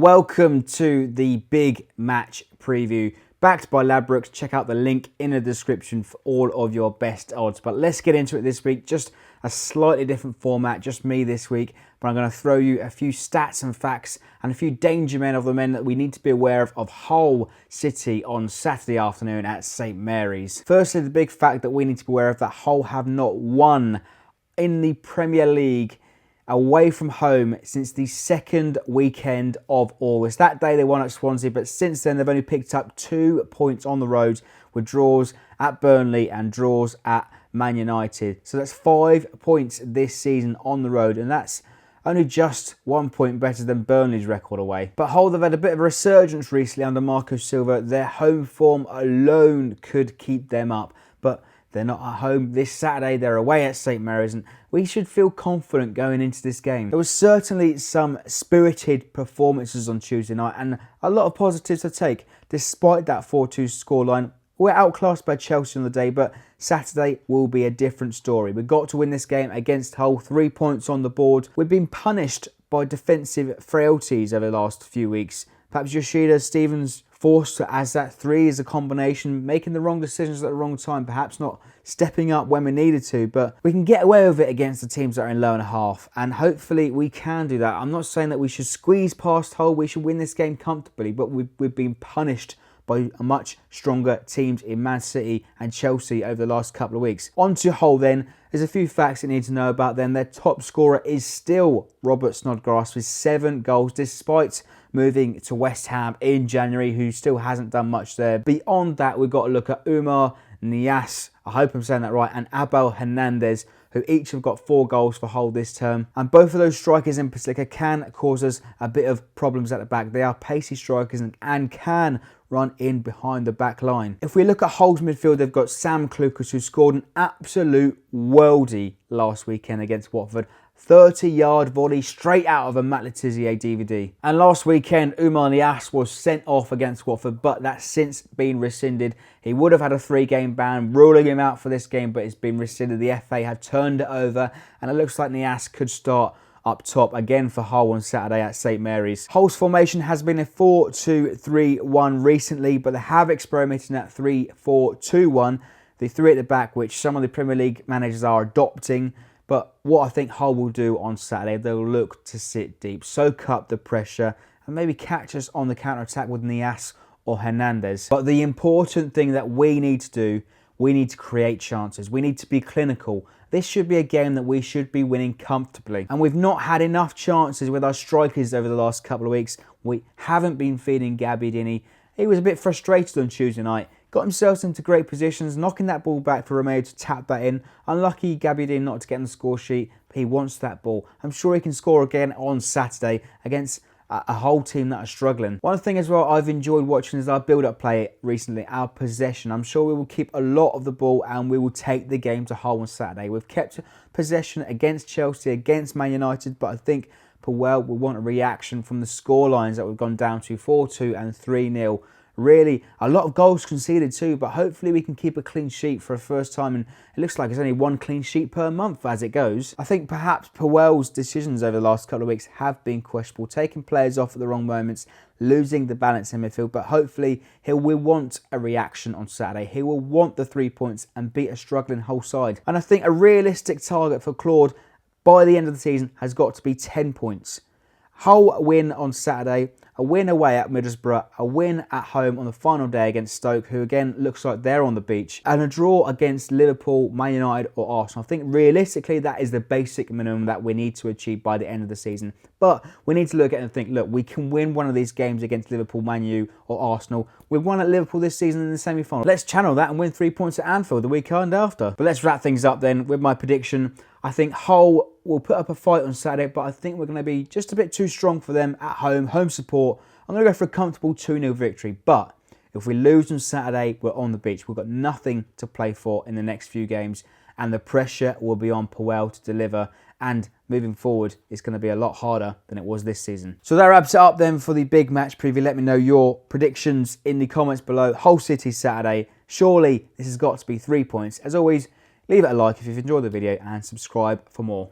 Welcome to the big match preview backed by Ladbrokes. Check out the link in the description for all of your best odds. But let's get into it this week. Just a slightly different format, just me this week. But I'm going to throw you a few stats and facts and a few danger men of the men that we need to be aware of Hull City on Saturday afternoon at St Mary's. Firstly, the big fact that we need to be aware of that Hull have not won in the Premier League away from home since the second weekend of August. That day they won at Swansea, but since then they've only picked up 2 points on the road with draws at Burnley and draws at Man United. So that's 5 points this season on the road, and that's only just 1 point better than Burnley's record away. But Hull, they've had a bit of a resurgence recently under Marco Silva. Their home form alone could keep them up, but they're not at home this Saturday. They're away at St Mary's, and we should feel confident going into this game. There was certainly some spirited performances on Tuesday night and a lot of positives to take. Despite that 4-2 scoreline, we're outclassed by Chelsea on the day, but Saturday will be a different story. We've got to win this game against Hull. 3 points on the board. We've been punished by defensive frailties over the last few weeks. Perhaps Yoshida, Stevens forced as that 3 is a combination, making the wrong decisions at the wrong time, perhaps not stepping up when we needed to, but we can get away with it against the teams that are in low and a half, and hopefully we can do that. I'm not saying that we should squeeze past Hull, we should win this game comfortably, but we've been punished by much stronger teams in Man City and Chelsea over the last couple of weeks. On to Hull then. There's a few facts you need to know about them. Their top scorer is still Robert Snodgrass with 7 goals, despite moving to West Ham in January, who still hasn't done much there. Beyond that, we've got to look at Umar Niasse, I hope I'm saying that right, and Abel Hernandez, who each have got 4 goals for Hull this term. And both of those strikers in particular can cause us a bit of problems at the back. They are pacey strikers and can run in behind the back line. If we look at Hull's midfield, they've got Sam Clucas, who scored an absolute worldie last weekend against Watford. 30-yard volley straight out of a Matt Letizia DVD. And last weekend, Umar Niasse was sent off against Watford, but that's since been rescinded. He would have had a 3-game ban, ruling him out for this game, but it's been rescinded. The FA have turned it over, and it looks like Niasse could start up top again for Hull on Saturday at St Mary's. Hull's formation has been a 4-2-3-1 recently, but they have experimented at 3-4-2-1. The 3 at the back, which some of the Premier League managers are adopting. But what I think Hull will do on Saturday, they'll look to sit deep, soak up the pressure, and maybe catch us on the counter-attack with Niasse or Hernandez. But the important thing that we need to do, we need to create chances. We need to be clinical. This should be a game that we should be winning comfortably. And we've not had enough chances with our strikers over the last couple of weeks. We haven't been feeding Gabbiadini. He was a bit frustrated on Tuesday night. Got himself into great positions, knocking that ball back for Romeo to tap that in. Unlucky Gabbiadini not to get on the score sheet, but he wants that ball. I'm sure he can score again on Saturday against a whole team that are struggling. One thing as well I've enjoyed watching is our build-up play recently, our possession. I'm sure we will keep a lot of the ball and we will take the game to Hull on Saturday. We've kept possession against Chelsea, against Man United, but I think Powell will want a reaction from the scorelines that we've gone down to 4-2 and 3-0. Really, a lot of goals conceded too, but hopefully we can keep a clean sheet for a first time, and it looks like it's only 1 clean sheet per month as it goes. I think perhaps Powell's decisions over the last couple of weeks have been questionable, taking players off at the wrong moments, losing the balance in midfield, but hopefully he will want a reaction on Saturday. He will want the 3 points and beat a struggling Hull side. And I think a realistic target for Claude by the end of the season has got to be 10 points. Hull win on Saturday, a win away at Middlesbrough, a win at home on the final day against Stoke, who again looks like they're on the beach, and a draw against Liverpool, Man United or Arsenal. I think realistically that is the basic minimum that we need to achieve by the end of the season. But we need to look at it and think, look, we can win one of these games against Liverpool, Man U or Arsenal. We've won at Liverpool this season in the semi-final. Let's channel that and win 3 points at Anfield the weekend after. But let's wrap things up then with my prediction. I think Hull will put up a fight on Saturday, but I think we're going to be just a bit too strong for them at home, home support. I'm going to go for a comfortable 2-0 victory, but if we lose on Saturday, we're on the beach. We've got nothing to play for in the next few games, and the pressure will be on Powell to deliver, and moving forward, it's going to be a lot harder than it was this season. So that wraps it up then for the big match preview. Let me know your predictions in the comments below. Hull City Saturday. Surely this has got to be 3 points. As always, leave it a like if you've enjoyed the video and subscribe for more.